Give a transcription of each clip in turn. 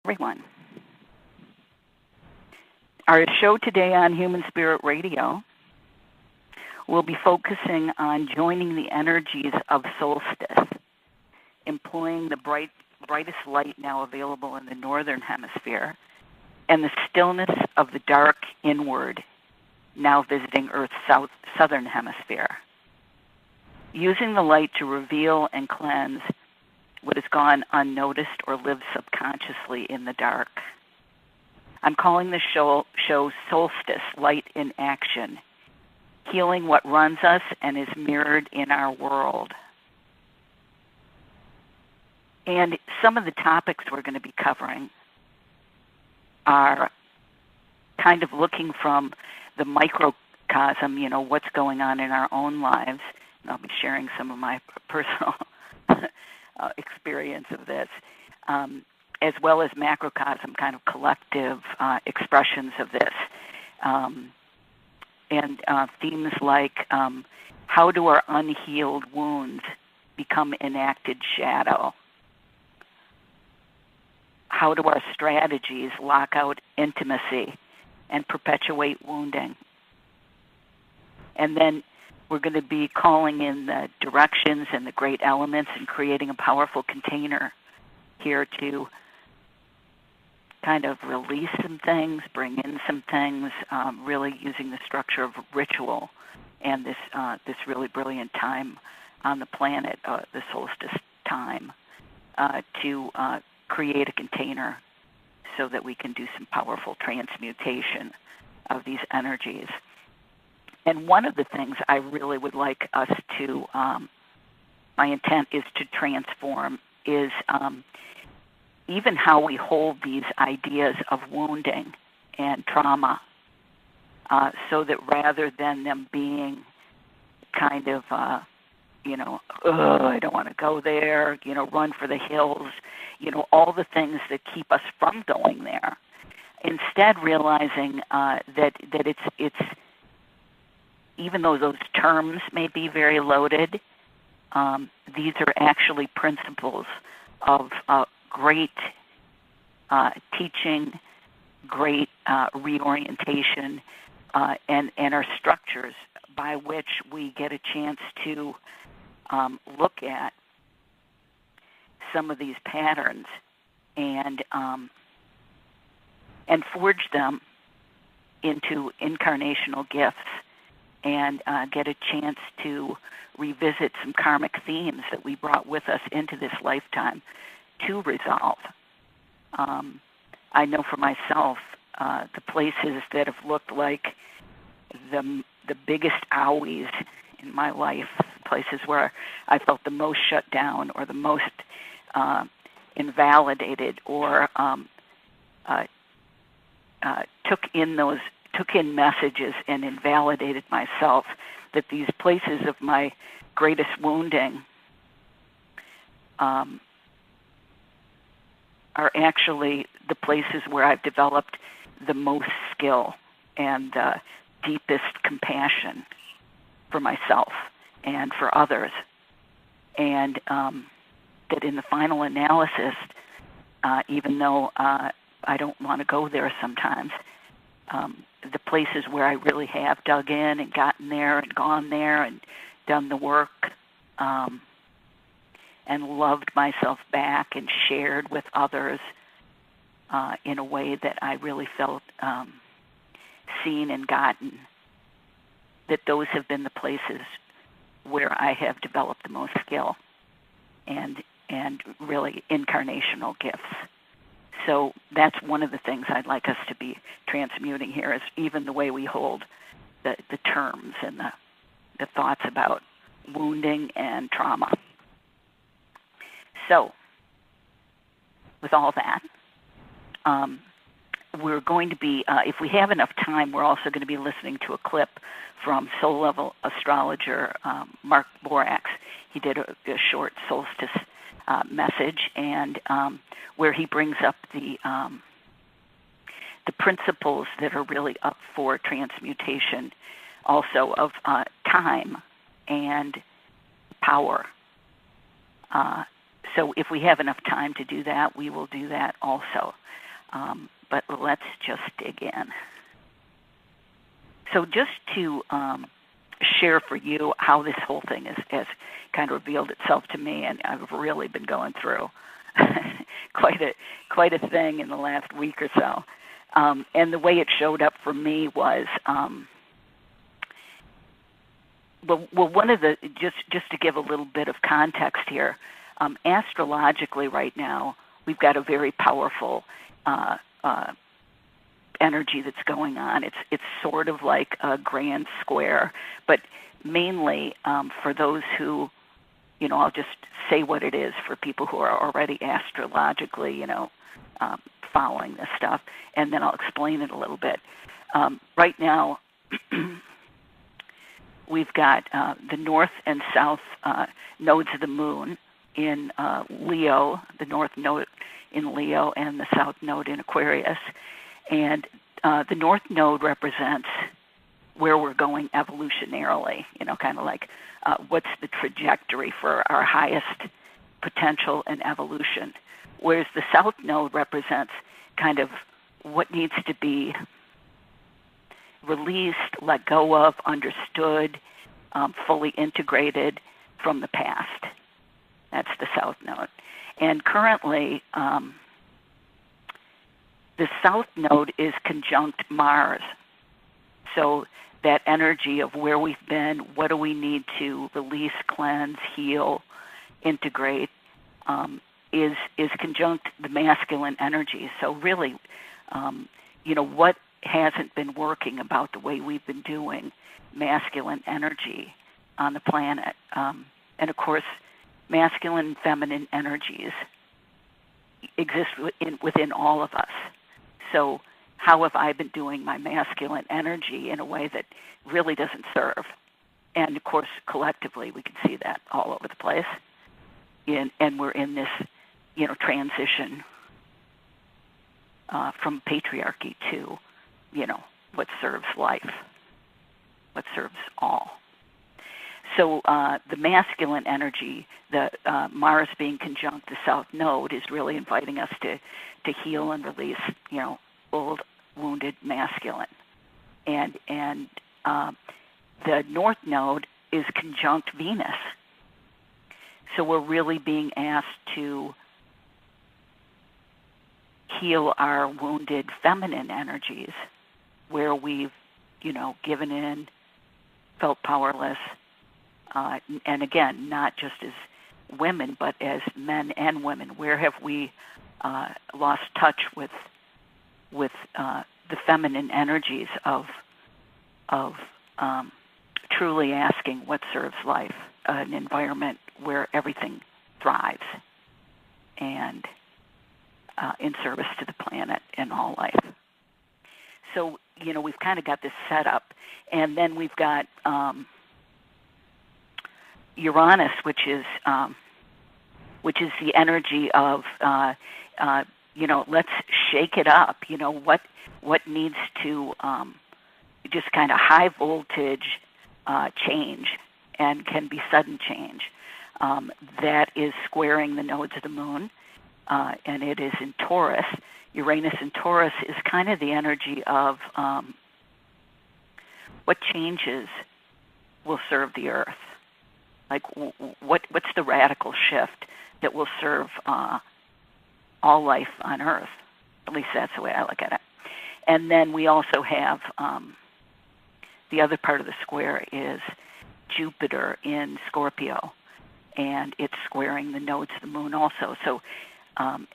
everyone. Our show today on Human Spirit Radio will be focusing on joining the energies of Solstice, employing the brightest light now available in the Northern Hemisphere, and the stillness of the dark inward, now visiting Earth's Southern Hemisphere. Using the light to reveal and cleanse what has gone unnoticed or lived subconsciously in the dark. I'm calling the show Solstice, Light in Action, healing what runs us and is mirrored in our world. And some of the topics we're going to be covering are kind of looking from the microcosm, what's going on in our own lives. And I'll be sharing some of my personal experience of this, as well as macrocosm, kind of collective expressions of this. And themes like how do our unhealed wounds become enacted shadow? How do our strategies lock out intimacy and perpetuate wounding? And then we're going to be calling in the directions and the great elements and creating a powerful container here to kind of release some things, bring in some things, really using the structure of ritual and this really brilliant time on the planet, the solstice time, to create a container so that we can do some powerful transmutation of these energies. And one of the things I really would like us to, my intent is to transform, is even how we hold these ideas of wounding and trauma, so that rather than them being kind of, I don't want to go there, run for the hills, all the things that keep us from going there. Instead, realizing that it's even though those terms may be very loaded, these are actually principles of great teaching, great reorientation, and are structures by which we get a chance to look at some of these patterns and forge them into incarnational gifts and get a chance to revisit some karmic themes that we brought with us into this lifetime to resolve. I know for myself, the places that have looked like the biggest owies in my life, places where I felt the most shut down or the most invalidated or took in messages and invalidated myself, that these places of my greatest wounding are actually the places where I've developed the most skill and deepest compassion for myself and for others. And that in the final analysis, even though I don't want to go there sometimes, the places where I really have dug in and gotten there and gone there and done the work and loved myself back and shared with others in a way that I really felt seen and gotten, that those have been the places where I have developed the most skill and really incarnational gifts. So that's one of the things I'd like us to be transmuting here, is even the way we hold the terms and the thoughts about wounding and trauma. So with all that, we're going to be, if we have enough time, we're also going to be listening to a clip from Soul Level astrologer Mark Borax. He did a short solstice message, and where he brings up the principles that are really up for transmutation, also of time and power. So if we have enough time to do that, we will do that also. But let's just dig in. So just to share for you how this whole thing has kind of revealed itself to me, and I've really been going through quite a thing in the last week or so. And the way it showed up for me was, one of the, just to give a little bit of context here, astrologically right now, we've got a very powerful energy that's going on. It's sort of like a grand square, but mainly for those who, I'll just say what it is for people who are already astrologically, following this stuff, and then I'll explain it a little bit. Right now, we've got the north and south nodes of the moon in Leo, the north node in Leo and the south node in Aquarius. And the north node represents where we're going evolutionarily, kind of like what's the trajectory for our highest potential in evolution. Whereas the south node represents kind of what needs to be released, let go of, understood, fully integrated from the past. That's the south node. And currently, the south node is conjunct Mars. So that energy of where we've been, what do we need to release, cleanse, heal, integrate, is conjunct the masculine energy. So really, what hasn't been working about the way we've been doing masculine energy on the planet. And of course, masculine and feminine energies exist within all of us. So how have I been doing my masculine energy in a way that really doesn't serve? And of course, collectively, we can see that all over the place. And we're in this, transition from patriarchy to, what serves life, what serves all. So the masculine energy, the Mars being conjunct the south node, is really inviting us to heal and release, old, wounded masculine. And the north node is conjunct Venus. So we're really being asked to heal our wounded feminine energies where we've, given in, felt powerless, and again, not just as women, but as men and women. Where have we lost touch with the feminine energies of truly asking what serves life, an environment where everything thrives and in service to the planet and all life. So, we've kind of got this set up. And then we've got Uranus, which is the energy of, let's shake it up. What needs to just kind of high voltage change and can be sudden change. That is squaring the nodes of the moon, and it is in Taurus. Uranus in Taurus is kind of the energy of what changes will serve the earth. Like what's the radical shift that will serve all life on earth? At least that's the way I look at it. And then we also have the other part of the square is Jupiter in Scorpio, and it's squaring the nodes of the moon also. So,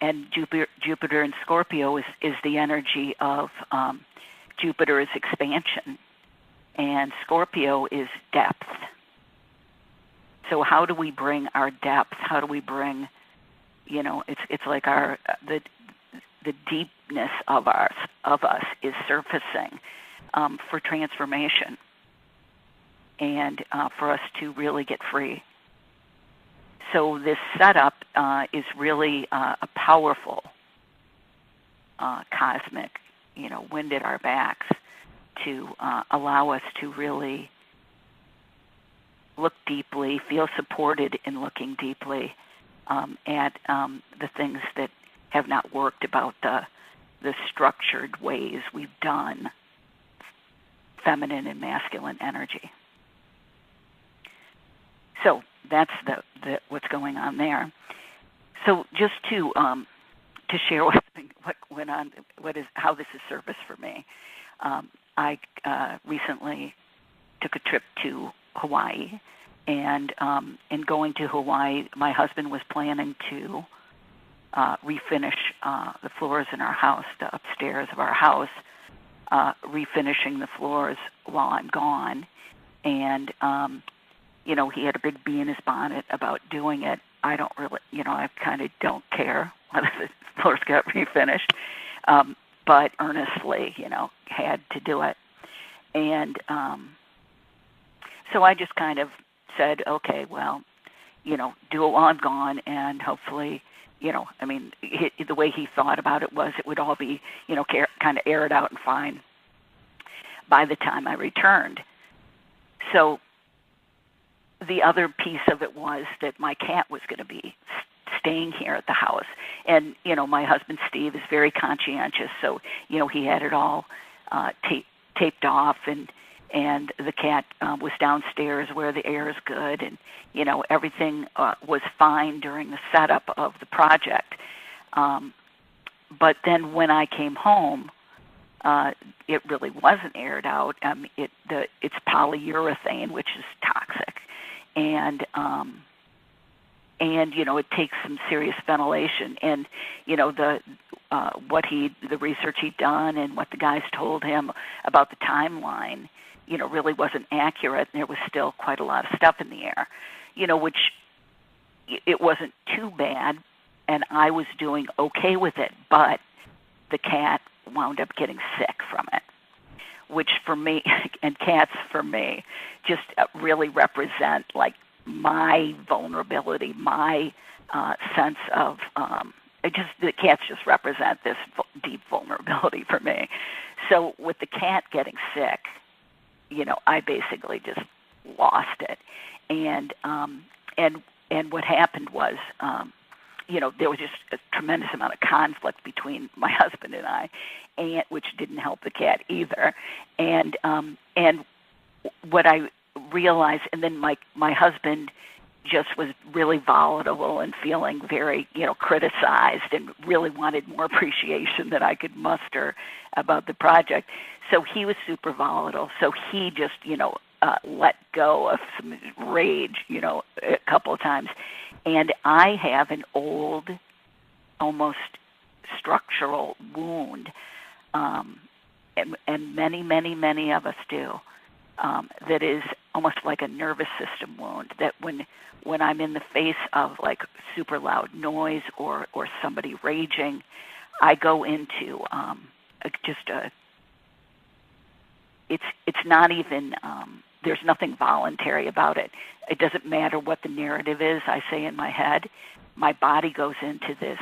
and Jupiter in Scorpio is the energy of Jupiter is expansion, and Scorpio is depth. So how do we bring our depth? How do we bring, it's like the deepness of us is surfacing for transformation and for us to really get free. So this setup is really a powerful cosmic, wind at our backs to allow us to really look deeply, feel supported in looking deeply, at the things that have not worked about the structured ways we've done feminine and masculine energy. So that's the what's going on there. So just to share what went on, how this has surfaced for me. I recently took a trip to Hawaii, and in going to Hawaii, my husband was planning to refinish the floors in our house, the upstairs of our house, refinishing the floors while I'm gone. And, he had a big bee in his bonnet about doing it. I don't really, I kind of don't care whether the floors got refinished, but earnestly, had to do it. And so I just kind of said, okay, well, do it while I'm gone, and hopefully, the way he thought about it was it would all be, kind of aired out and fine by the time I returned. So the other piece of it was that my cat was going to be staying here at the house. And, my husband, Steve, is very conscientious, so, he had it all taped off, and the cat was downstairs where the air is good, and, everything was fine during the setup of the project. But then when I came home, it really wasn't aired out. It's polyurethane, which is toxic. And it takes some serious ventilation. And the research he'd done and what the guys told him about the timeline, really wasn't accurate. And there was still quite a lot of stuff in the air, which it wasn't too bad, and I was doing okay with it. But the cat wound up getting sick from it, which for me, and cats for me, just really represent like my vulnerability, my sense of, the cats just represent this deep vulnerability for me. So with the cat getting sick, I basically just lost it. And what happened was, there was just a tremendous amount of conflict between my husband and I, which didn't help the cat either. And what I realized, and then my husband just was really volatile and feeling very, criticized, and really wanted more appreciation than I could muster about the project. So he was super volatile. So he just, let go of some rage, a couple of times. And I have an old, almost structural wound, and many, many, many of us do, that is almost like a nervous system wound, that when I'm in the face of like super loud noise or somebody raging, I go into it's not even, there's nothing voluntary about it. It doesn't matter what the narrative is I say in my head. My body goes into this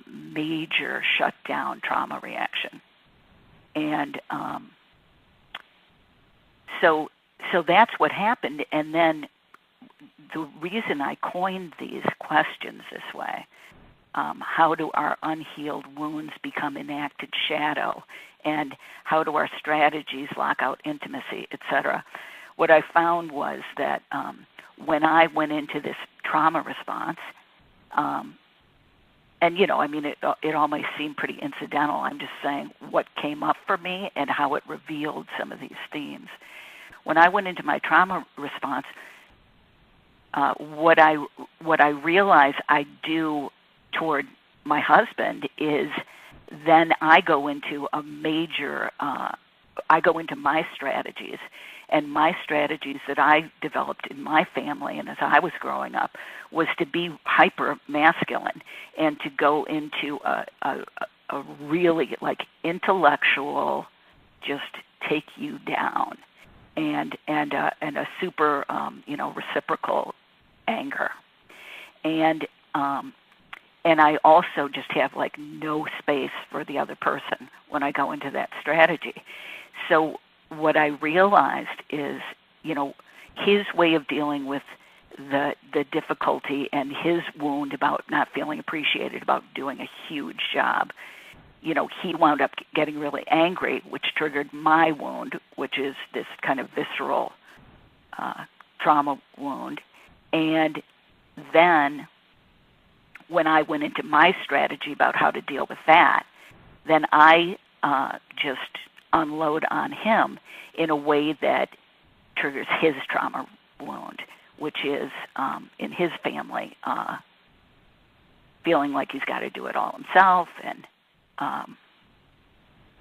major shutdown trauma reaction. And so that's what happened. And then the reason I coined these questions this way, how do our unhealed wounds become enacted shadow, and how do our strategies lock out intimacy, etc. What I found was that when I went into this trauma response, and it all may seem pretty incidental. I'm just saying what came up for me and how it revealed some of these themes. When I went into my trauma response, what I realized I do toward my husband is then I go into I go into my strategies. And my strategies that I developed in my family and as I was growing up was to be hyper masculine and to go into a really like intellectual, just take you down, and a super reciprocal anger, and I also just have like no space for the other person when I go into that strategy. So what I realized is, his way of dealing with the difficulty and his wound about not feeling appreciated, about doing a huge job, he wound up getting really angry, which triggered my wound, which is this kind of visceral trauma wound. And then when I went into my strategy about how to deal with that, then I just unload on him in a way that triggers his trauma wound, which is in his family, feeling like he's got to do it all himself and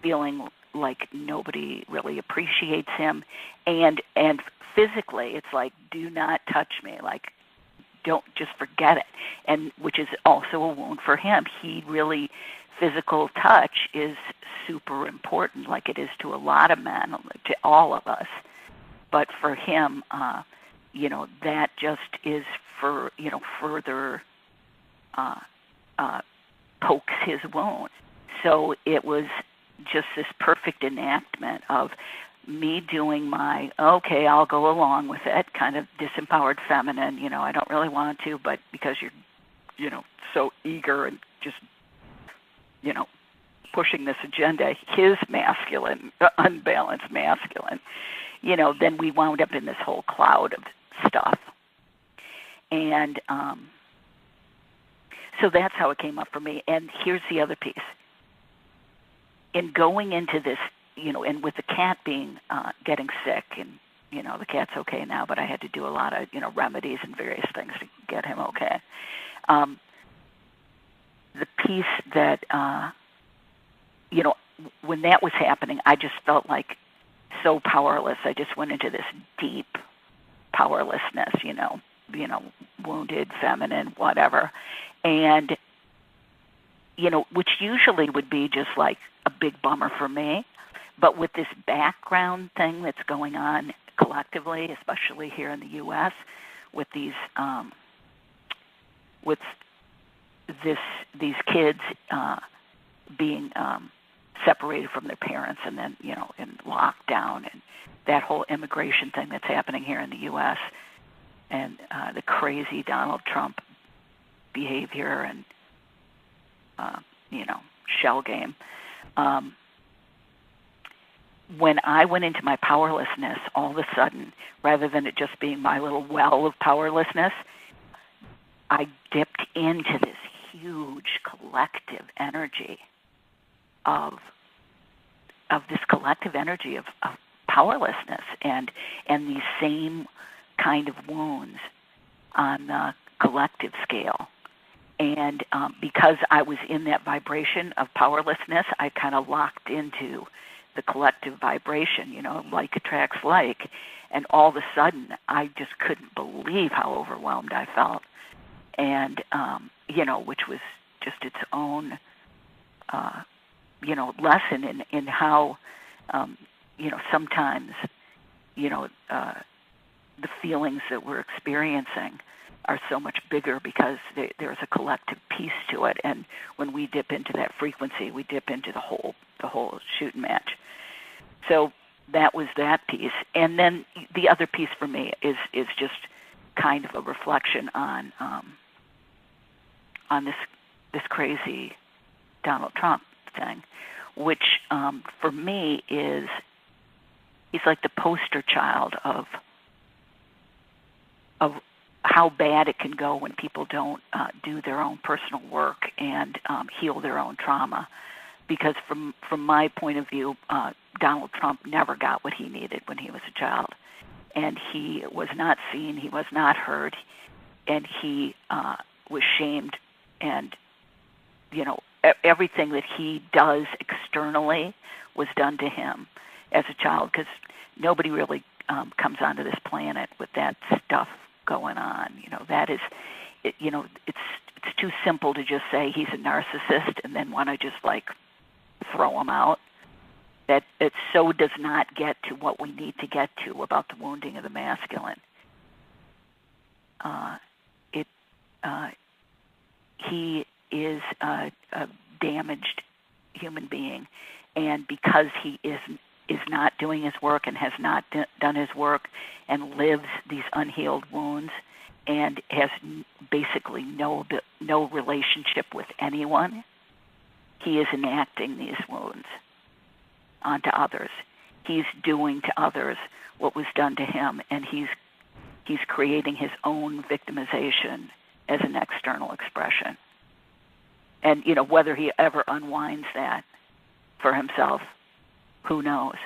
feeling like nobody really appreciates him. And physically, it's like, do not touch me. Like, don't, just forget it. And which is also a wound for him. He really, physical touch is super important, like it is to a lot of men, to all of us. But for him, that just is further pokes his wound. So it was just this perfect enactment of me doing my, okay, I'll go along with it, kind of disempowered feminine, I don't really want to, but because you're, so eager and just, pushing this agenda, his masculine, unbalanced masculine, then we wound up in this whole cloud of stuff. And so that's how it came up for me. And here's the other piece. In going into this, and with the cat being, getting sick, and, the cat's okay now, but I had to do a lot of, remedies and various things to get him okay. The piece that, when that was happening, I just felt like so powerless. I just went into this deep powerlessness, wounded, feminine, whatever. And, which usually would be just like a big bummer for me. But with this background thing that's going on collectively, especially here in the U.S., with these, these kids being separated from their parents, and then in lockdown, and that whole immigration thing that's happening here in the U.S., and the crazy Donald Trump behavior and shell game. When I went into my powerlessness, all of a sudden, rather than it just being my little well of powerlessness, I dipped into this huge collective energy of this collective energy of powerlessness and these same kind of wounds on the collective scale. And because I was in that vibration of powerlessness, I kind of locked into the collective vibration, like attracts like. And all of a sudden, I just couldn't believe how overwhelmed I felt. And, which was just its own, lesson in how, sometimes, the feelings that we're experiencing are so much bigger because there's a collective piece to it. And when we dip into that frequency, we dip into the whole shooting match. So that was that piece. And then the other piece for me is just kind of a reflection on this crazy Donald Trump thing, which for me he's like the poster child of how bad it can go when people don't do their own personal work and heal their own trauma. Because from my point of view, Donald Trump never got what he needed when he was a child. And he was not seen, he was not heard, and he was shamed. And, everything that he does externally was done to him as a child, because nobody really comes onto this planet with that stuff going on. That is, it's too simple to just say he's a narcissist and then want to just like throw him out. That it so does not get to what we need to get to about the wounding of the masculine. He is a damaged human being, and because he is not doing his work and has not done his work and lives these unhealed wounds, and has basically no relationship with anyone, he is enacting these wounds onto others. He's doing to others what was done to him, and he's creating his own victimization as an external expression. And, whether he ever unwinds that for himself, who knows?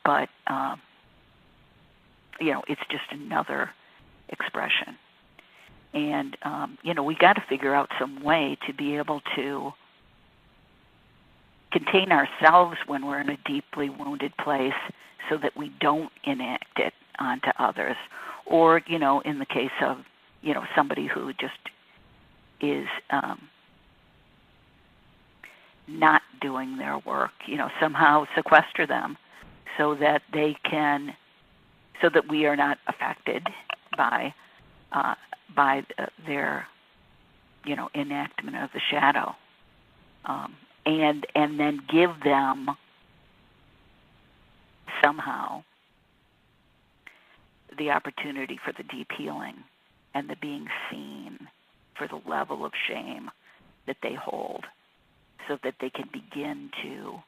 But it's just another expression. And, we got to figure out some way to be able to contain ourselves when we're in a deeply wounded place so that we don't enact it onto others. Or, in the case of, somebody who just is not doing their work, somehow sequester them so that we are not affected by their, enactment of the shadow. And then give them somehow the opportunity for the deep healing and the being seen for the level of shame that they hold, so that they can begin to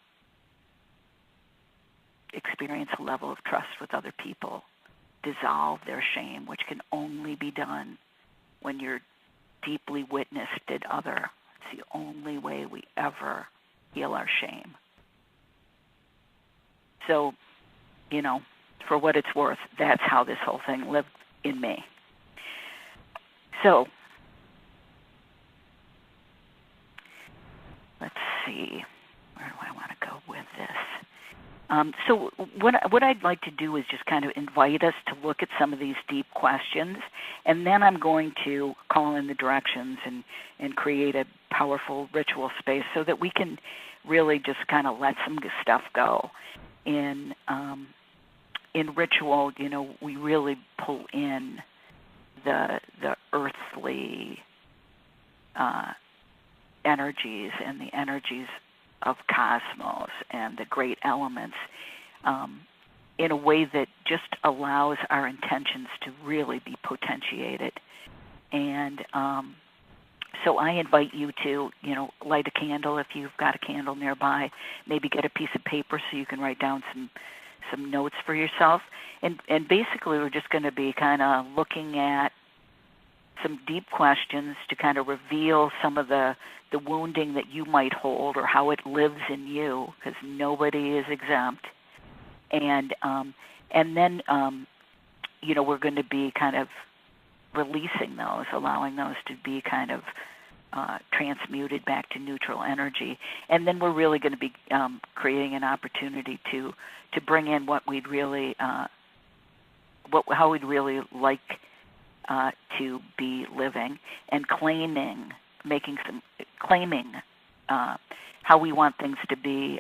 experience a level of trust with other people, dissolve their shame, which can only be done when you're deeply witnessed at other. It's the only way we ever heal our shame. So, for what it's worth, that's how this whole thing lived in me. So, let's see, where do I want to go with this? So what I'd like to do is just kind of invite us to look at some of these deep questions, and then I'm going to call in the directions and create a powerful ritual space so that we can really just kind of let some stuff go. In ritual, we really pull in the earthly energies and the energies of cosmos and the great elements in a way that just allows our intentions to really be potentiated. And so I invite you to, light a candle if you've got a candle nearby, maybe get a piece of paper so you can write down some notes for yourself. And basically we're just going to be kind of looking at some deep questions to kind of reveal some of the wounding that you might hold or how it lives in you, because nobody is exempt. And then, we're going to be kind of releasing those, allowing those to be kind of transmuted back to neutral energy. And then we're really going to be creating an opportunity to bring in what we'd really, how we'd really like to be living, and claiming how we want things to be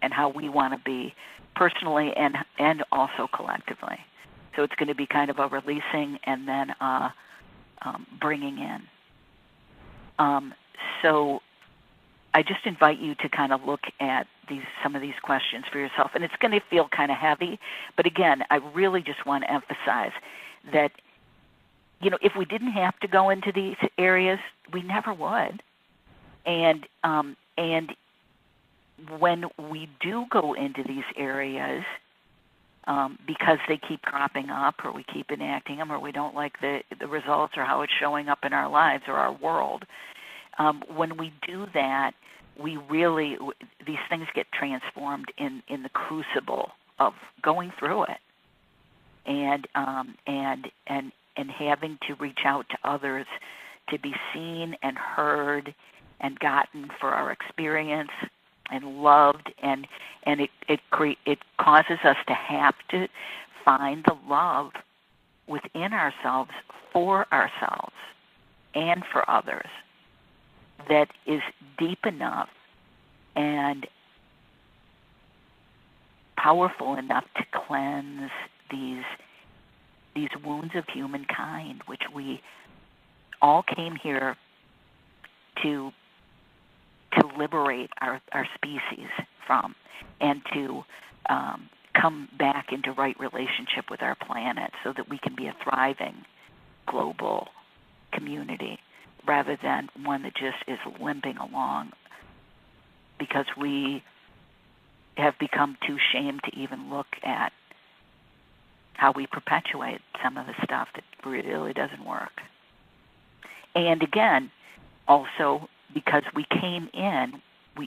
and how we want to be personally and also collectively. So it's going to be kind of a releasing and then bringing in. So I just invite you to kind of look at some of these questions for yourself. And it's going to feel kind of heavy, but again, I really just want to emphasize that, if we didn't have to go into these areas, we never would. And when we do go into these areas, because they keep cropping up, or we keep enacting them, or we don't like the results or how it's showing up in our lives or our world, when we do that, these things get transformed in the crucible of going through it, and having to reach out to others to be seen and heard and gotten for our experience and loved, and it causes us to have to find the love within ourselves for ourselves and for others that is deep enough and powerful enough to cleanse these wounds of humankind, which we all came here to liberate our species from, and to come back into right relationship with our planet so that we can be a thriving global community rather than one that just is limping along because we have become too shamed to even look at how we perpetuate some of the stuff that really doesn't work. And again, also because we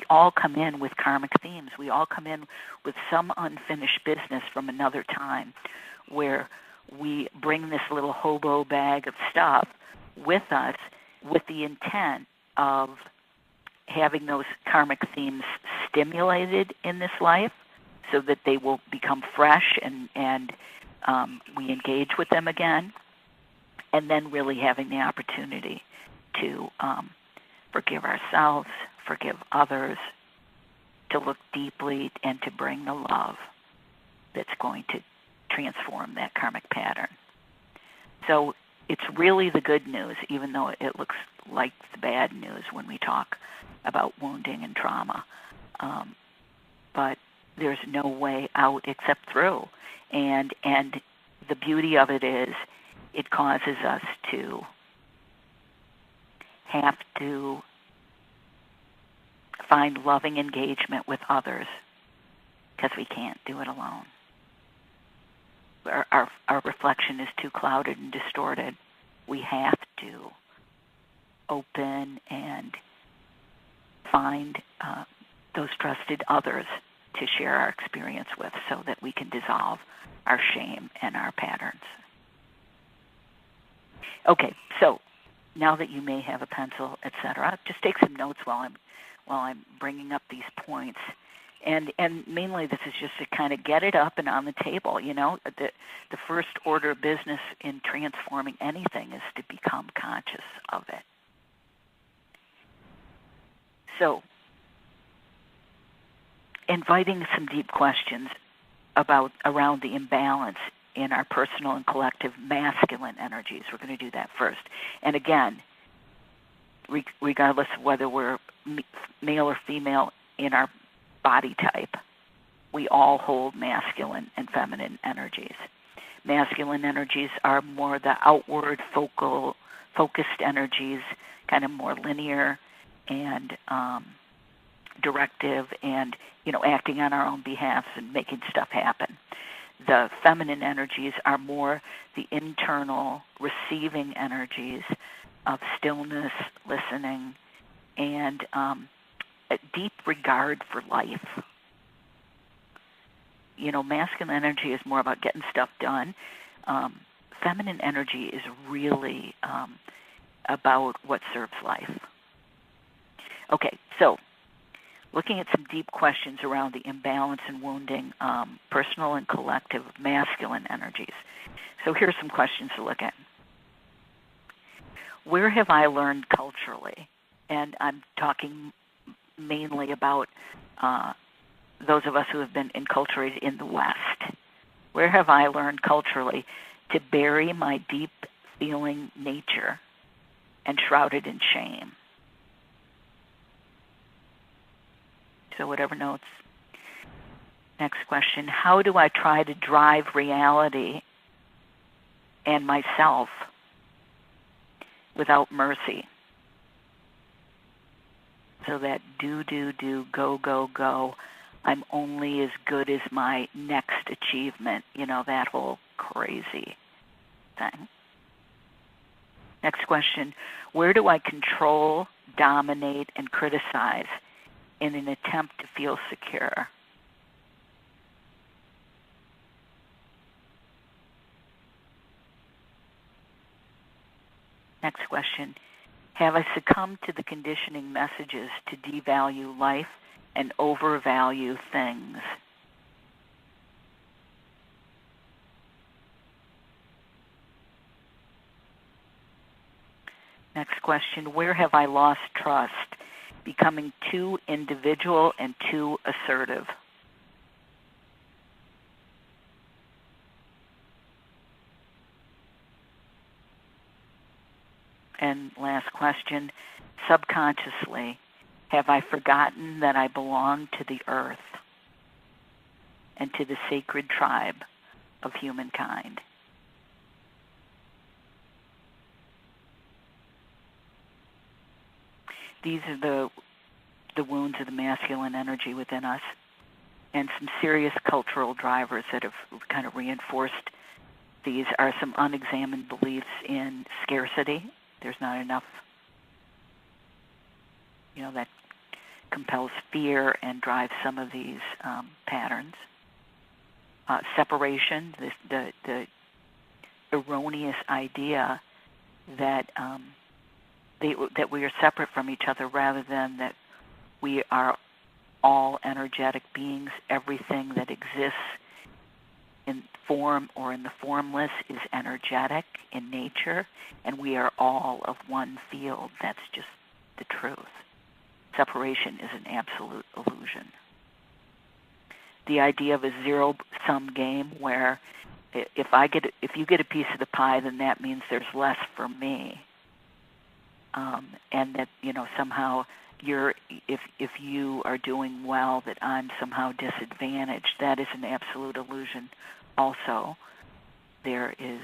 all come in with karmic themes. We all come in with some unfinished business from another time where we bring this little hobo bag of stuff with us with the intent of having those karmic themes stimulated in this life so that they will become fresh and we engage with them again, and then really having the opportunity to forgive ourselves, forgive others, to look deeply and to bring the love that's going to transform that karmic pattern. So it's really the good news, even though it looks like the bad news when we talk about wounding and trauma. But there's no way out except through. And the beauty of it is it causes us to have to find loving engagement with others because we can't do it alone. Our reflection is too clouded and distorted. We have to open and find those trusted others to share our experience with so that we can dissolve our shame and our patterns. Okay, so now that you may have a pencil, etc., just take some notes while I'm bringing up these points. And mainly this is just to kind of get it up and on the table. You know, the first order of business in transforming anything is to become conscious of it. So, inviting some deep questions around the imbalance in our personal and collective masculine energies. We're going to do that first. And again, regardless of whether we're male or female in our body type, we all hold masculine and feminine energies. Masculine energies are more the outward focused energies, kind of more linear and directive and, acting on our own behalf and making stuff happen. The feminine energies are more the internal receiving energies of stillness, listening, and a deep regard for life. Masculine energy is more about getting stuff done. Feminine energy is really about what serves life. Okay, so looking at some deep questions around the imbalance and wounding personal and collective masculine energies. So here's some questions to look at. Where have I learned culturally? And I'm talking mainly about those of us who have been enculturated in the West. Where have I learned culturally to bury my deep feeling nature and shroud it in shame? So whatever notes. Next question, how do I try to drive reality and myself without mercy? So that do, go, I'm only as good as my next achievement, that whole crazy thing. Next question, where do I control, dominate, and criticize in an attempt to feel secure? Next question, have I succumbed to the conditioning messages to devalue life and overvalue things? Next question, where have I lost trust, becoming too individual and too assertive? And last question, subconsciously, have I forgotten that I belong to the earth and to the sacred tribe of humankind. These are the wounds of the masculine energy within us, and some serious cultural drivers that have kind of reinforced these are some unexamined beliefs in scarcity. There's not enough, that compels fear and drives some of these patterns. Separation, the erroneous idea that that we are separate from each other rather than that we are all energetic beings. Everything that exists in form or in the formless is energetic in nature, and we are all of one field. That's just the truth. Separation is an absolute illusion. The idea of a zero-sum game where if you get a piece of the pie, then that means there's less for me, and that somehow if you are doing well, that I'm somehow disadvantaged. That is an absolute illusion. Also, there is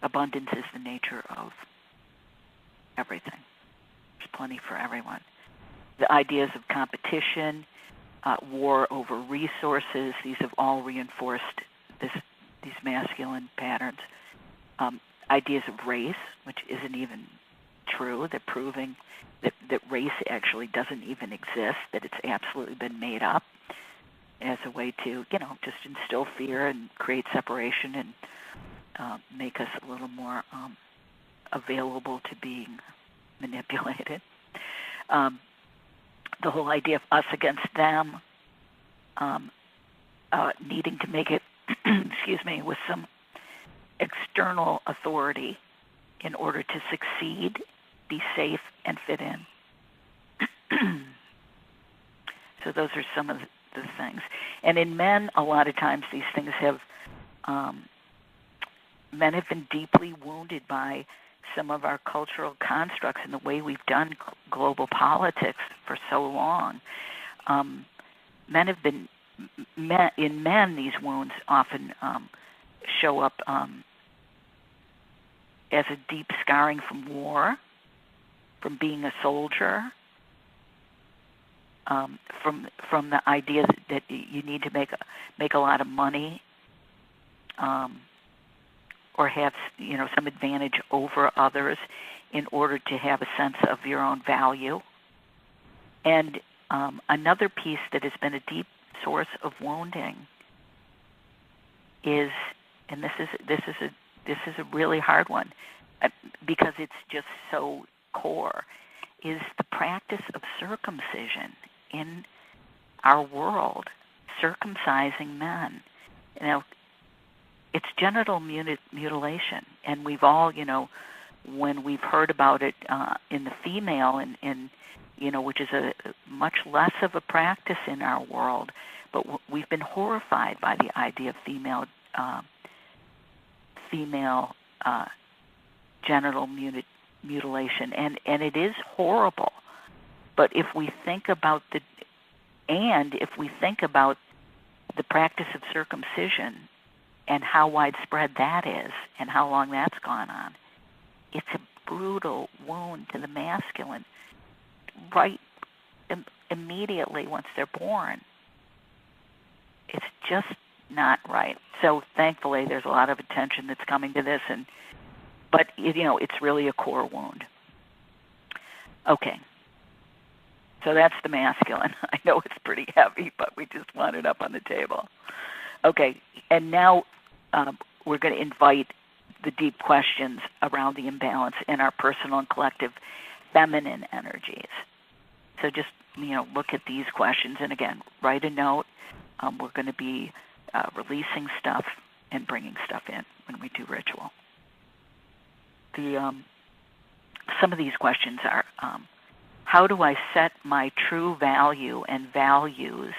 abundance is the nature of everything. There's plenty for everyone. The ideas of competition, war over resources, these have all reinforced these masculine patterns. Ideas of race, which isn't even true. They're proving that race actually doesn't even exist, that it's absolutely been made up as a way to, just instill fear and create separation and make us a little more available to being manipulated. The whole idea of us against them, needing to make it, with some external authority in order to succeed, be safe, and fit in. So those are some of the things. And in men, a lot of times these things have, men have been deeply wounded by some of our cultural constructs and the way we've done global politics for so long. In men, these wounds often show up as a deep scarring from war, from being a soldier, from the idea that you need to make a lot of money, or have some advantage over others in order to have a sense of your own value. And another piece that has been a deep source of wounding is, and this is a really hard one because it's just so core, is the practice of circumcision in our world, circumcising men. It's genital mutilation, and we've all, when we've heard about it in the female, and which is a much less of a practice in our world, but we've been horrified by the idea of female genital mutilation, and it is horrible. But if we think about the practice of circumcision and how widespread that is and how long that's gone on, it's a brutal wound to the masculine right immediately once they're born. It's just not right. So thankfully there's a lot of attention that's coming to this, but it's really a core wound. Okay. So that's the masculine. I know it's pretty heavy, but we just want it up on the table. Okay, and now we're going to invite the deep questions around the imbalance in our personal and collective feminine energies. So just, look at these questions, and again, write a note. We're going to be releasing stuff and bringing stuff in when we do ritual. Some of these questions are, how do I set my true value and values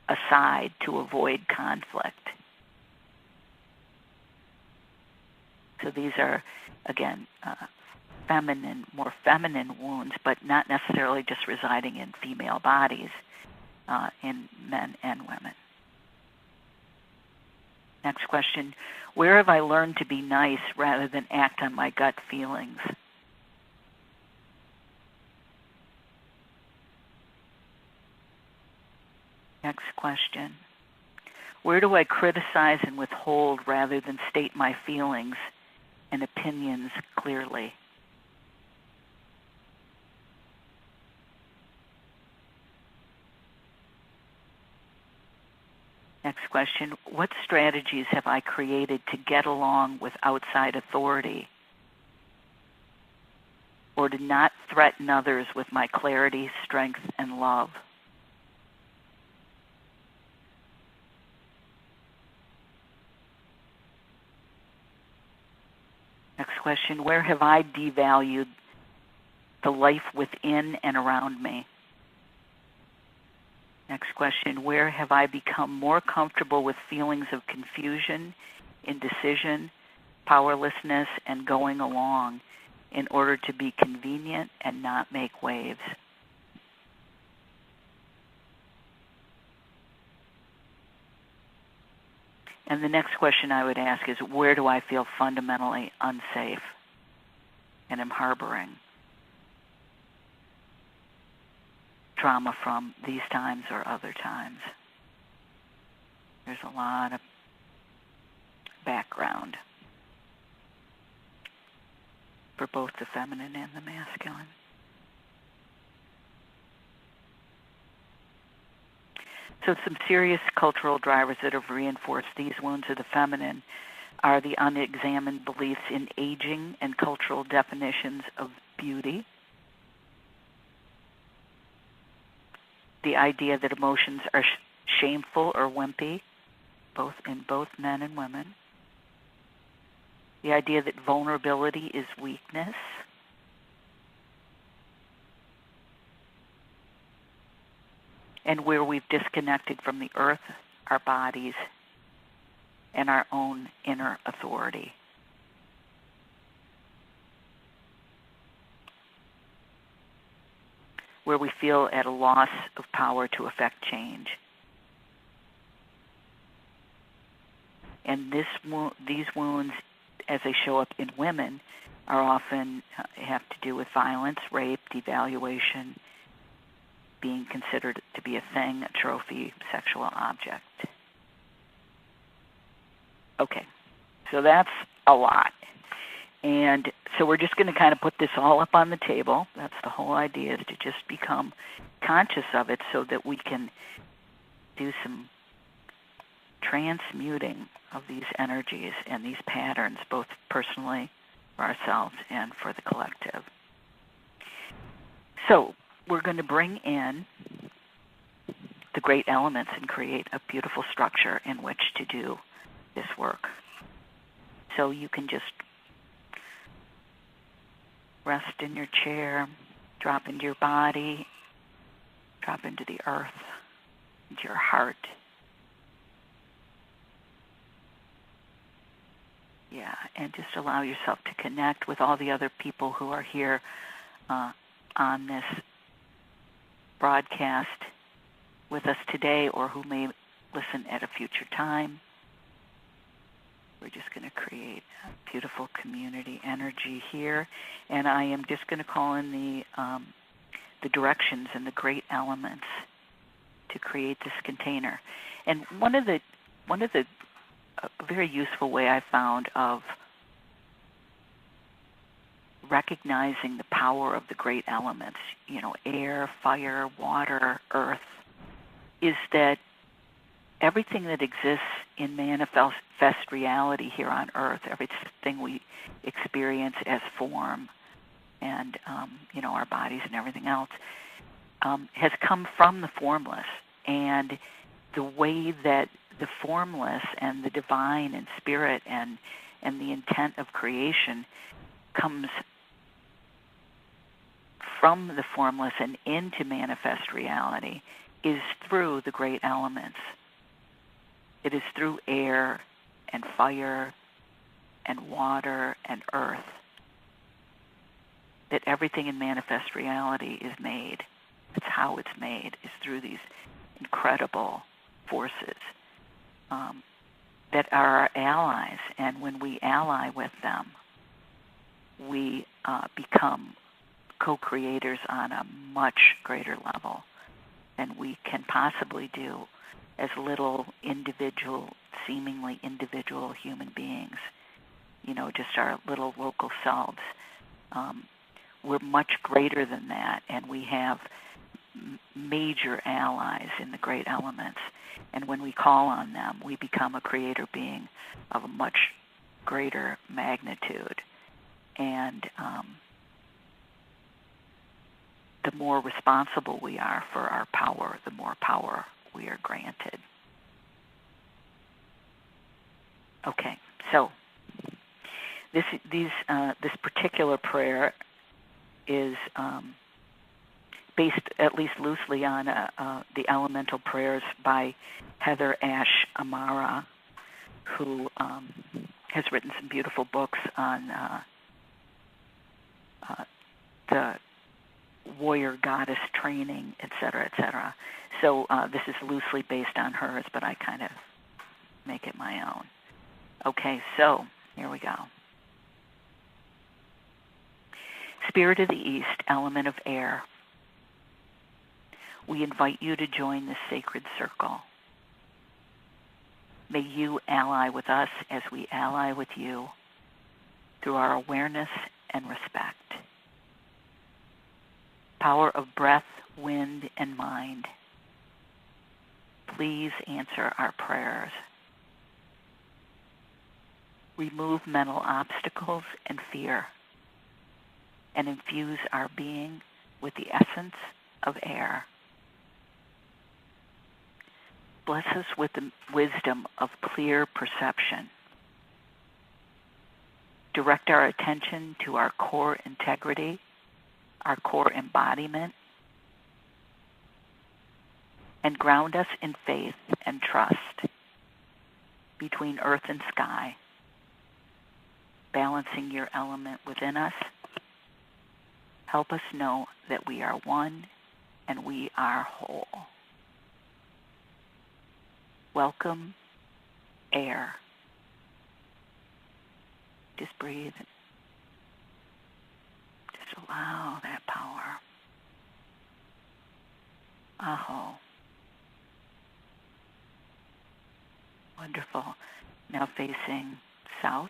aside to avoid conflict? So these are, again, more feminine wounds, but not necessarily just residing in female bodies. in men and women. Next question, where have I learned to be nice rather than act on my gut feelings? Next question, where do I criticize and withhold rather than state my feelings and opinions clearly? Next question, what strategies have I created to get along with outside authority or to not threaten others with my clarity, strength, and love? Next question, where have I devalued the life within and around me? Next question, where have I become more comfortable with feelings of confusion, indecision, powerlessness, and going along in order to be convenient and not make waves? And the next question I would ask is, where do I feel fundamentally unsafe and am harboring trauma from these times or other times? There's a lot of background for both the feminine and the masculine. So some serious cultural drivers that have reinforced these wounds of the feminine are the unexamined beliefs in aging and cultural definitions of beauty, the idea that emotions are shameful or wimpy, in both men and women, the idea that vulnerability is weakness, and where we've disconnected from the earth, our bodies, and our own inner authority. Where we feel at a loss of power to affect change. And these wounds, as they show up in women, are often have to do with violence, rape, devaluation, being considered to be a thing, a trophy, sexual object. Okay, so that's a lot. And so we're just going to kind of put this all up on the table. That's the whole idea, is to just become conscious of it so that we can do some transmuting of these energies and these patterns, both personally for ourselves and for the collective. So we're going to bring in the great elements and create a beautiful structure in which to do this work. So you can just rest in your chair, drop into your body, drop into the earth, into your heart. Yeah, and just allow yourself to connect with all the other people who are here on this broadcast with us today, or who may listen at a future time. We're just going to create a beautiful community energy here, and I am just going to call in the directions and the great elements to create this container. And one of the a very useful way I found of recognizing the power of the great elements, air, fire, water, earth, is that everything that exists in manifest reality here on earth, everything we experience as form and, our bodies and everything else, has come from the formless. And the way that the formless and the divine and spirit and the intent of creation comes from the formless and into manifest reality is through the great elements. It is through air and fire and water and earth that everything in manifest reality is made. That's how it's made, is through these incredible forces that are our allies. And when we ally with them, we become co-creators on a much greater level than we can possibly do as little individual, seemingly individual human beings, just our little local selves. We're much greater than that, and we have major allies in the great elements. And when we call on them, we become a creator being of a much greater magnitude. And the more responsible we are for our power, the more power we are granted. Okay, so this particular prayer is based at least loosely on the elemental prayers by Heather Ash Amara, who has written some beautiful books on the warrior goddess training, et cetera. So this is loosely based on hers, but I kind of make it my own. Okay, so here we go. Spirit of the East, element of air, we invite you to join this sacred circle. May you ally with us as we ally with you through our awareness and respect. Power of breath, wind, and mind, please answer our prayers. Remove mental obstacles and fear, and infuse our being with the essence of air. Bless us with the wisdom of clear perception. Direct our attention to our core integrity, our core embodiment, and ground us in faith and trust between earth and sky, balancing your element within us. Help us know that we are one and we are whole. Welcome, air. Just breathe. Just allow that power. Aho. Wonderful. Now facing south.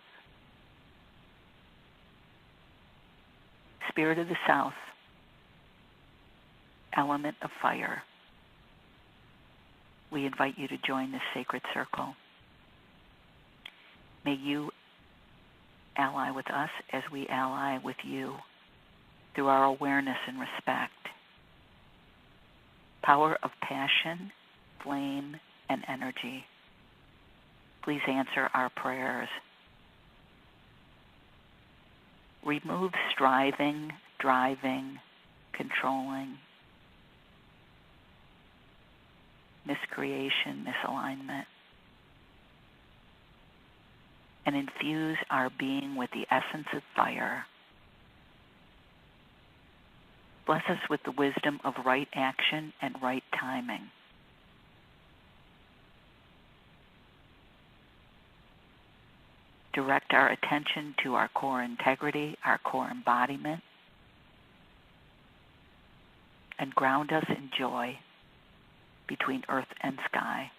Spirit of the South, element of fire, we invite you to join this sacred circle. May you ally with us as we ally with you through our awareness and respect. Power of passion, flame, and energy, please answer our prayers. Remove striving, driving, controlling, miscreation, misalignment, and infuse our being with the essence of fire. Bless us with the wisdom of right action and right timing. Direct our attention to our core integrity, our core embodiment, and ground us in joy between earth and sky,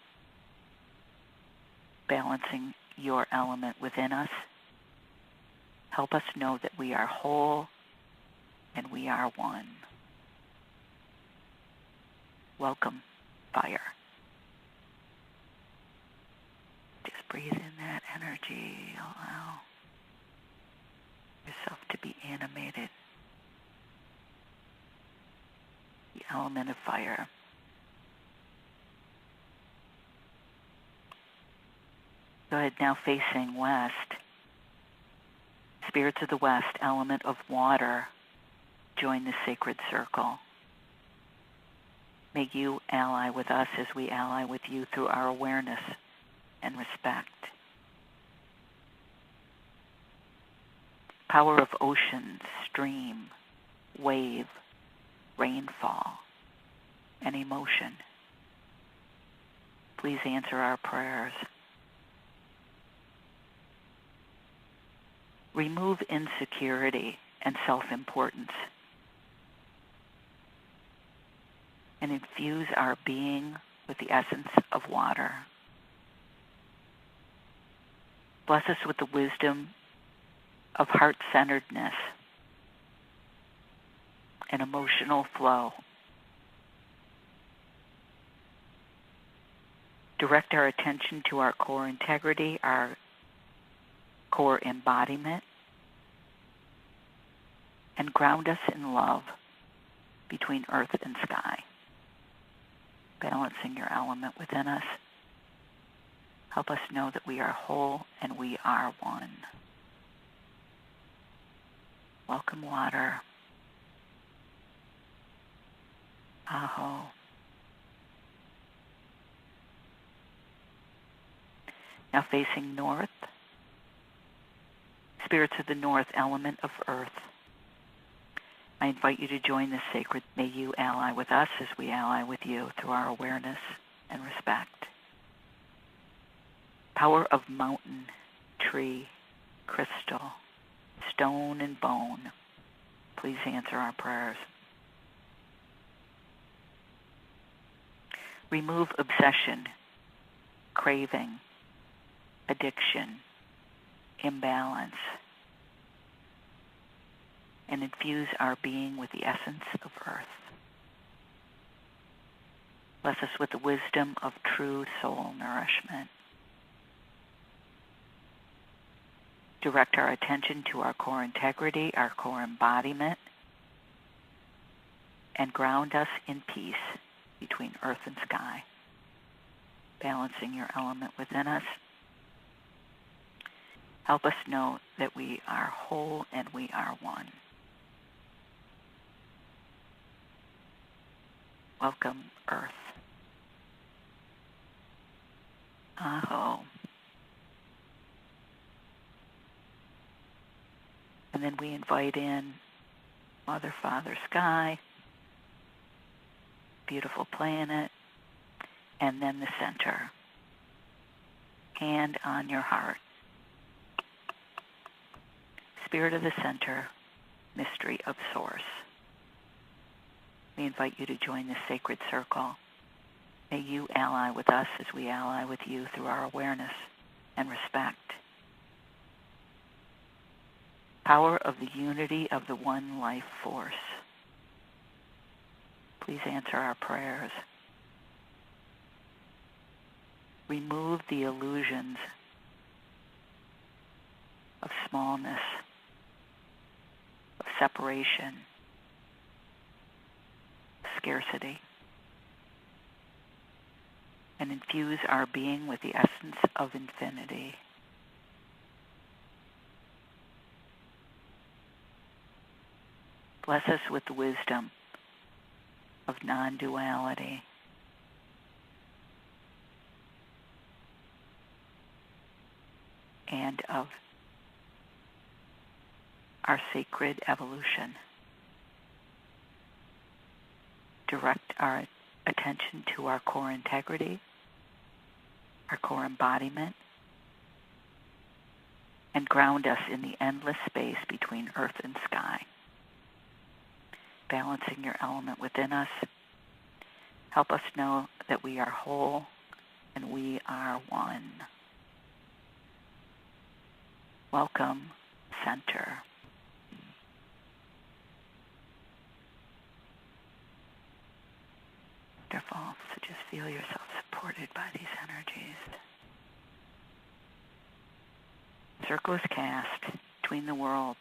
balancing your element within us. Help us know that we are whole and we are one. Welcome, fire. Just breathe in that energy. Allow yourself to be animated. The element of fire. Go ahead, now facing west. Spirits of the West, element of water, join the sacred circle. May you ally with us as we ally with you through our awareness and respect. Power of ocean, stream, wave, rainfall, and emotion. Please answer our prayers. Remove insecurity and self-importance and infuse our being with the essence of water. Bless us with the wisdom of heart-centeredness and emotional flow. Direct our attention to our core integrity, our core embodiment, and ground us in love between earth and sky, balancing your element within us. Help us know that we are whole and we are one. Welcome, water. Aho. Now facing north, spirits of the north, element of earth. I invite you to join this sacred. May you ally with us as we ally with you through our awareness and respect. Power of mountain, tree, crystal, stone, and bone. Please answer our prayers. Remove obsession, craving, addiction, imbalance, and infuse our being with the essence of earth. Bless us with the wisdom of true soul nourishment. Direct our attention to our core integrity, our core embodiment, and ground us in peace between earth and sky, balancing your element within us. Help us know that we are whole and we are one. Welcome, earth. Aho. And then we invite in Mother, Father, Sky, beautiful planet, and then the center. Hand on your heart. Spirit of the center, mystery of source. We invite you to join this sacred circle. May you ally with us as we ally with you through our awareness and respect. Power of the unity of the one life force. Please answer our prayers. Remove the illusions of smallness, of separation, scarcity, and infuse our being with the essence of infinity. Bless us with the wisdom of non-duality. And of our sacred evolution. Direct our attention to our core integrity, our core embodiment, and ground us in the endless space between earth and sky. Balancing your element within us. Help us know that we are whole and we are one. Welcome, center. Wonderful. So just feel yourself supported by these energies. Circle is cast between the worlds.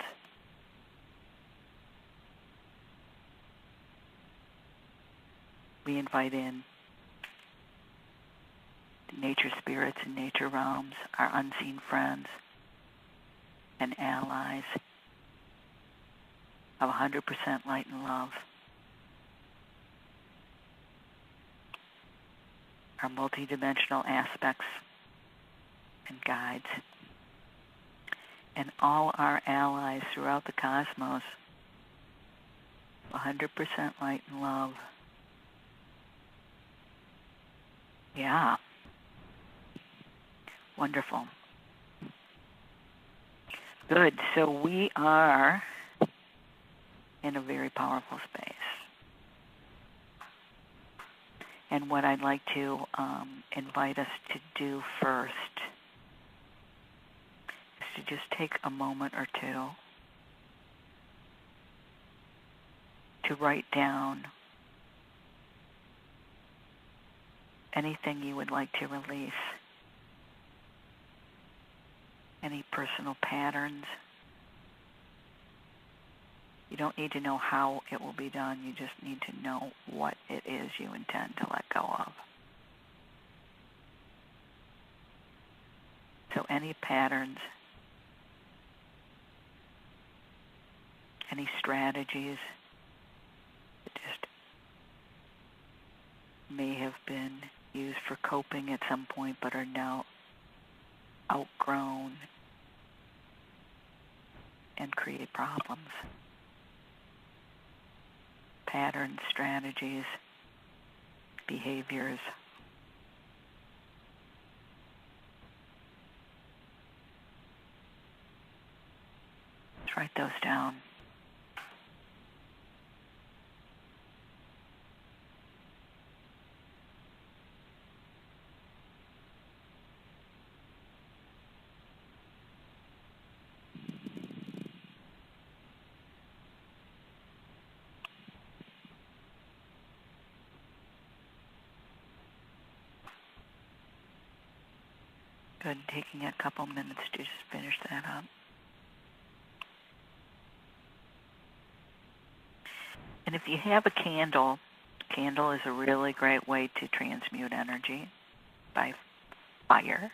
We invite in the nature spirits and nature realms, our unseen friends and allies of 100% light and love. Our multidimensional aspects and guides, and all our allies throughout the cosmos, 100% light and love. Yeah, Wonderful. Good. So we are in a very powerful space. And what I'd like to invite us to do first is to just take a moment or two to write down anything you would like to release, any personal patterns. You don't need to know how it will be done. You just need to know what it is you intend to let go of. So any patterns, any strategies that just may have been used for coping at some point but are now outgrown and create problems. Patterns, strategies, behaviors. Let's write those down. Good, taking a couple minutes to just finish that up. And if you have a candle is a really great way to transmute energy by fire.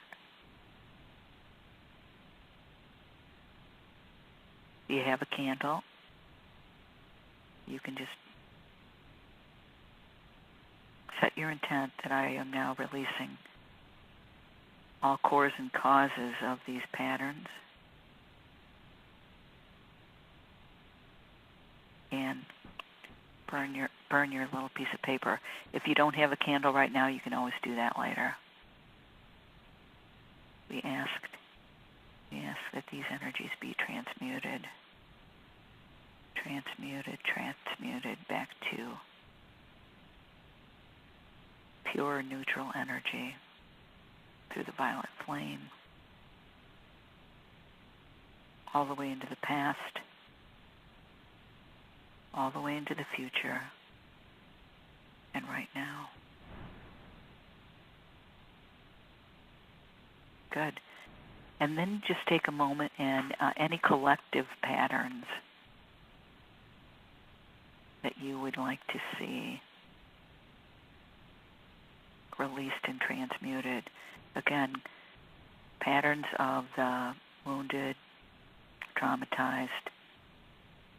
If you have a candle, you can just set your intent that I am now releasing all cores and causes of these patterns, and burn your little piece of paper. If you don't have a candle right now, you can always do that later. We ask that these energies be transmuted back to pure neutral energy through the violet flame, all the way into the past, all the way into the future, and right now. Good. And then just take a moment and any collective patterns that you would like to see released and transmuted. Again, patterns of the wounded, traumatized,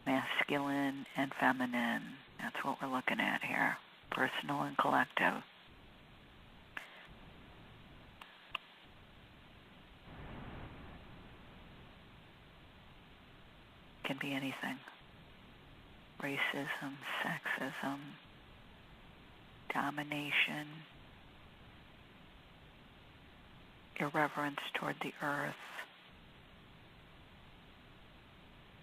masculine and feminine. That's what we're looking at here, personal and collective. Can be anything. Racism, sexism, domination, irreverence toward the earth,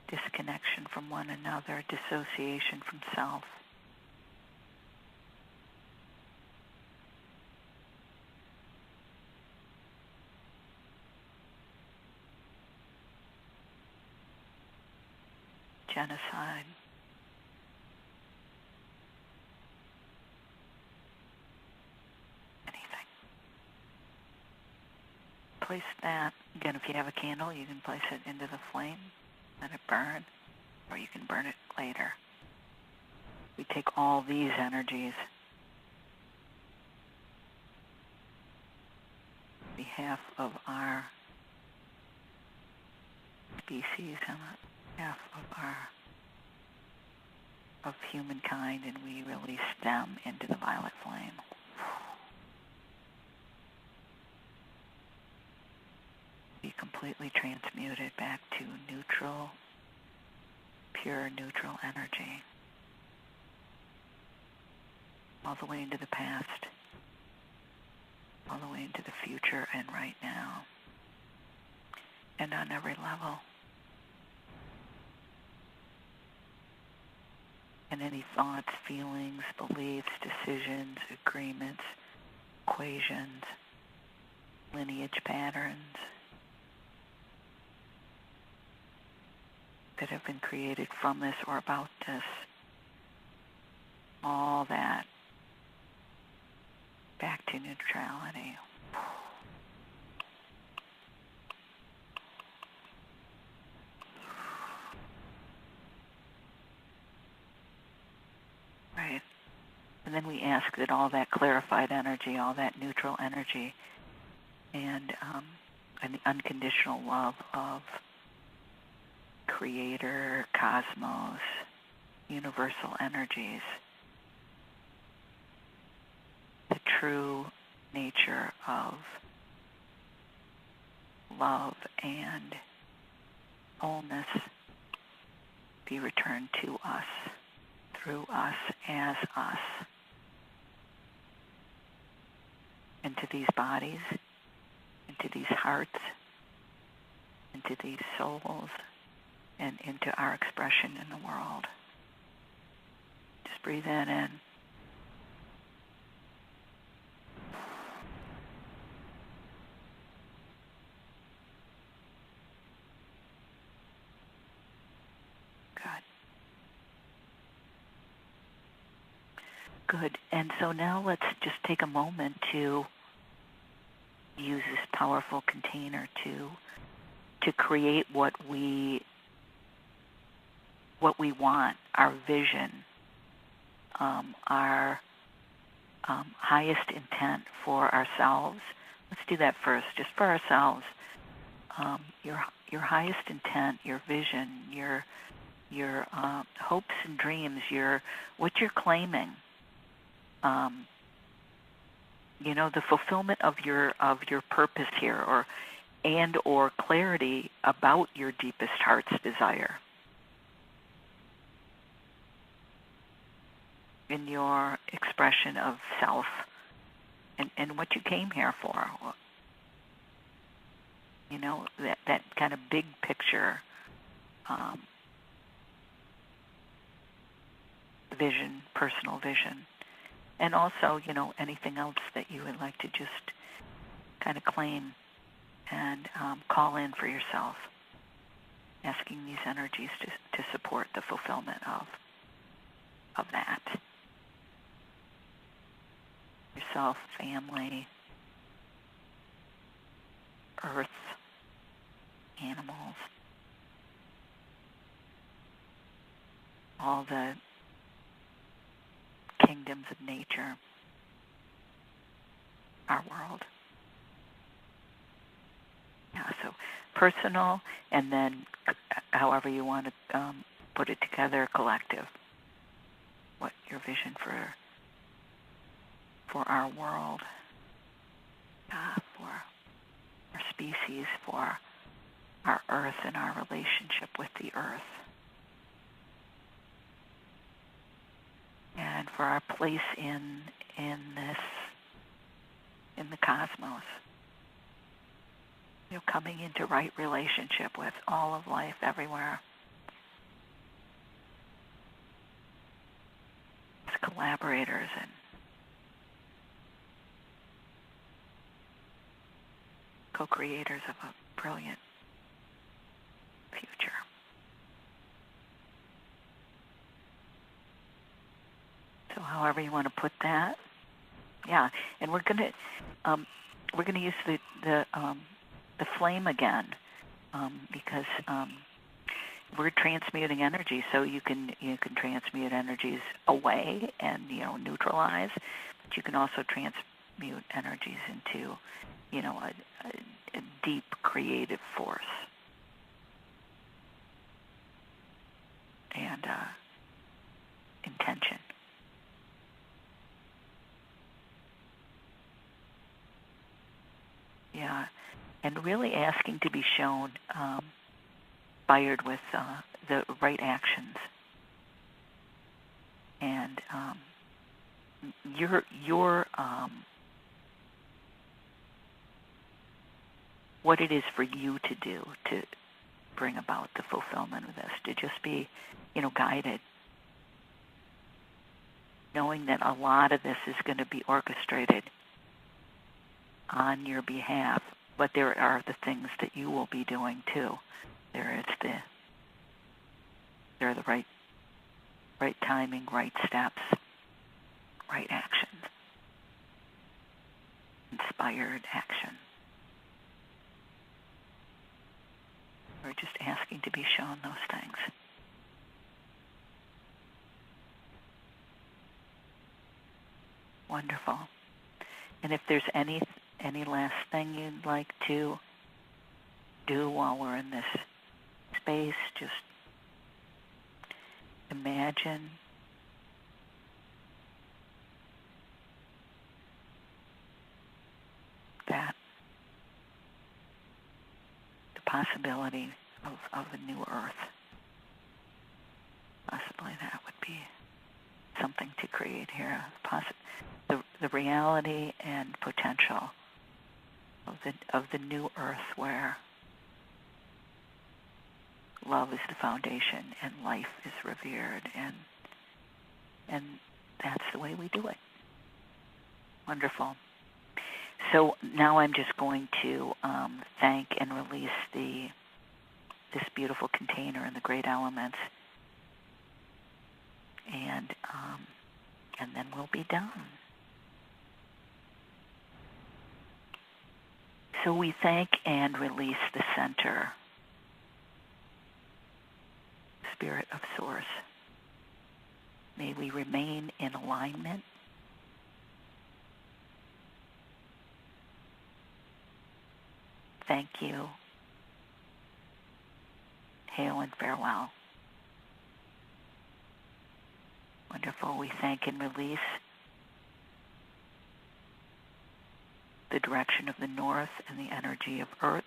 disconnection from one another, dissociation from self. Genocide. Anything. Place that, again, if you have a candle, you can place it into the flame, let it burn, or you can burn it later. We take all these energies on behalf of our species and behalf of humankind, and we release them into the violet flame. Be completely transmuted back to neutral, pure neutral energy, all the way into the past, all the way into the future and right now, and on every level. And any thoughts, feelings, beliefs, decisions, agreements, equations, lineage patterns that have been created from this or about this, all that back to neutrality. Right. And then we ask that all that clarified energy, all that neutral energy, and the unconditional love of Creator, cosmos, universal energies, the true nature of love and wholeness be returned to us, through us, as us, into these bodies, into these hearts, into these souls, and into our expression in the world. Just breathe that in. Good. And so now let's just take a moment to use this powerful container to create what we want, our vision, our highest intent for ourselves. Let's do that first, just for ourselves. Your highest intent, your vision, your hopes and dreams, what you're claiming. The fulfillment of your purpose here, or clarity about your deepest heart's desire in your expression of self and what you came here for. That kind of big picture vision, personal vision. And also, anything else that you would like to just kind of claim and call in for yourself, asking these energies to support the fulfillment of that. Yourself, family, earth, animals, all the kingdoms of nature, our world. Yeah, so personal, and then however you want to put it together, collective. What your vision for our world, for our species, for our earth and our relationship with the earth. And for our place in the cosmos, coming into right relationship with all of life everywhere. As collaborators and co-creators of a brilliant future. So however you want to put that, yeah. And we're gonna use the flame again, because we're transmuting energy. So you can transmute energies away and neutralize, but you can also transmute energies into a deep creative force and intention. Yeah, and really asking to be shown, inspired with the right actions, and what it is for you to do to bring about the fulfillment of this, to just be, guided, knowing that a lot of this is going to be orchestrated on your behalf, but there are the things that you will be doing too. There are the right timing, right steps, right actions, inspired action. We're just asking to be shown those things. Wonderful. And if there's any last thing you'd like to do while we're in this space, just imagine that the possibility of a new earth, possibly that would be something to create here. The reality and potential of the new earth where love is the foundation and life is revered, and that's the way we do it. Wonderful. So now I'm just going to thank and release this beautiful container and the great elements, and then we'll be done. So we thank and release the center, Spirit of Source. May we remain in alignment. Thank you. Hail and farewell. Wonderful. We thank and release the direction of the north and the energy of earth.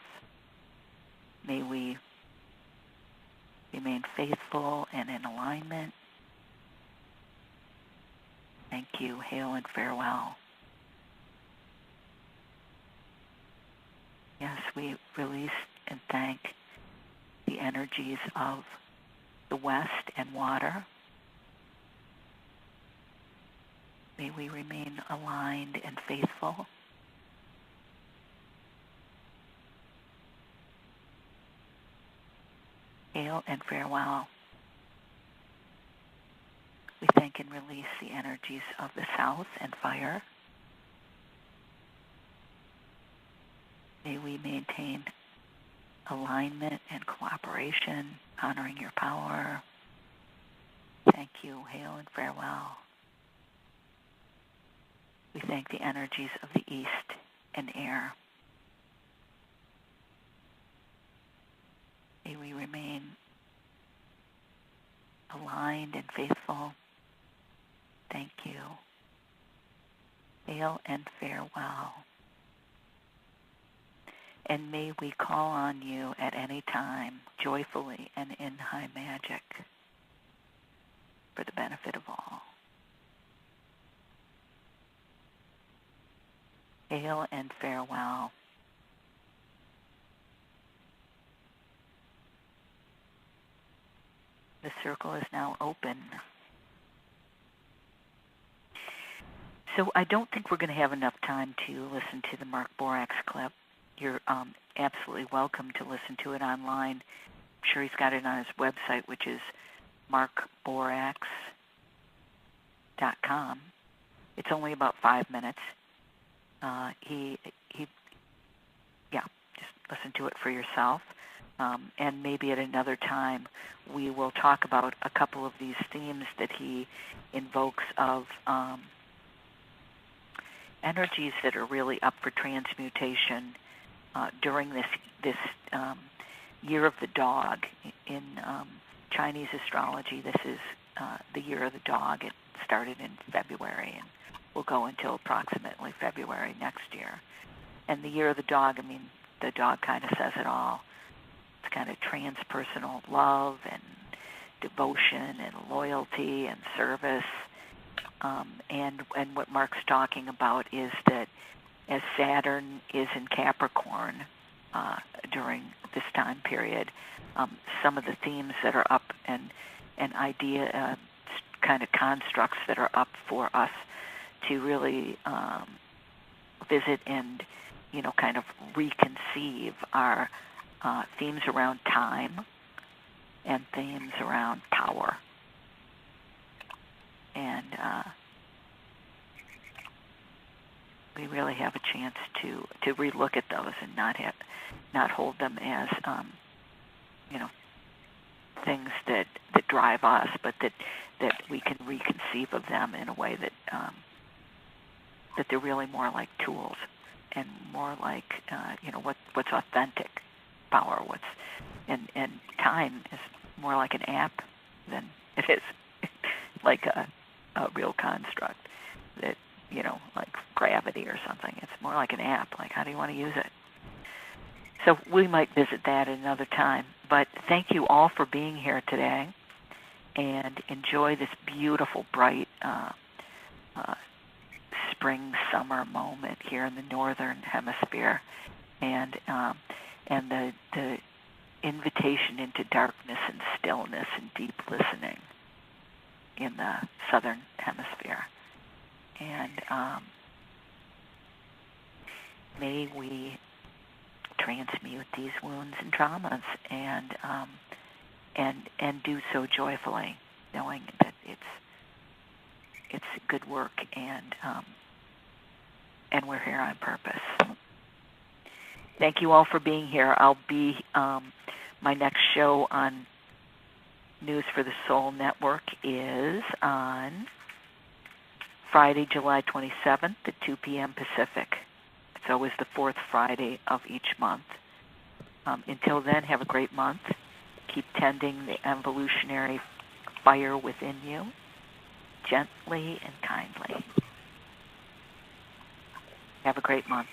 May we remain faithful and in alignment. Thank you. Hail and farewell. Yes, we release and thank the energies of the west and water. May we remain aligned and faithful. Hail and farewell. We thank and release the energies of the south and fire. May we maintain alignment and cooperation, honoring your power. Thank you. Hail and farewell. We thank the energies of the east and air. May we remain aligned and faithful. Thank you. Hail and farewell. And may we call on you at any time, joyfully and in high magic, for the benefit of all. Hail and farewell. The circle is now open. So I don't think we're going to have enough time to listen to the Mark Borax clip. You're absolutely welcome to listen to it online. I'm sure he's got it on his website, which is markborax.com. It's only about 5 minutes. Just listen to it for yourself. And maybe at another time we will talk about a couple of these themes that he invokes of energies that are really up for transmutation during this year of the dog. In Chinese astrology, this is the year of the dog. It started in February and will go until approximately February next year. And the year of the dog, the dog kind of says it all. It's kind of transpersonal love and devotion and loyalty and service. And what Mark's talking about is that as Saturn is in Capricorn, during this time period. Some of the themes that are up and idea kind of constructs that are up for us to really visit and, kind of reconceive our themes around time and themes around power. And we really have a chance to relook at those and not hold them as things that drive us, but that we can reconceive of them in a way that they're really more like tools and more like what's authentic power, and time is more like an app than it is like a real construct that like gravity or something. It's more like an app. Like, how do you want to use it? So we might visit that at another time. But thank you all for being here today, and enjoy this beautiful, bright spring, summer moment here in the northern hemisphere, and the invitation into darkness and stillness and deep listening in the southern hemisphere. And may we transmute these wounds and traumas, and do so joyfully, knowing that it's good work, and we're here on purpose. Thank you all for being here. I'll be my next show on News for the Soul Network is on Friday, July 27th at 2 p.m. Pacific. It's always the fourth Friday of each month. Until then, have a great month. Keep tending the evolutionary fire within you, gently and kindly. Have a great month.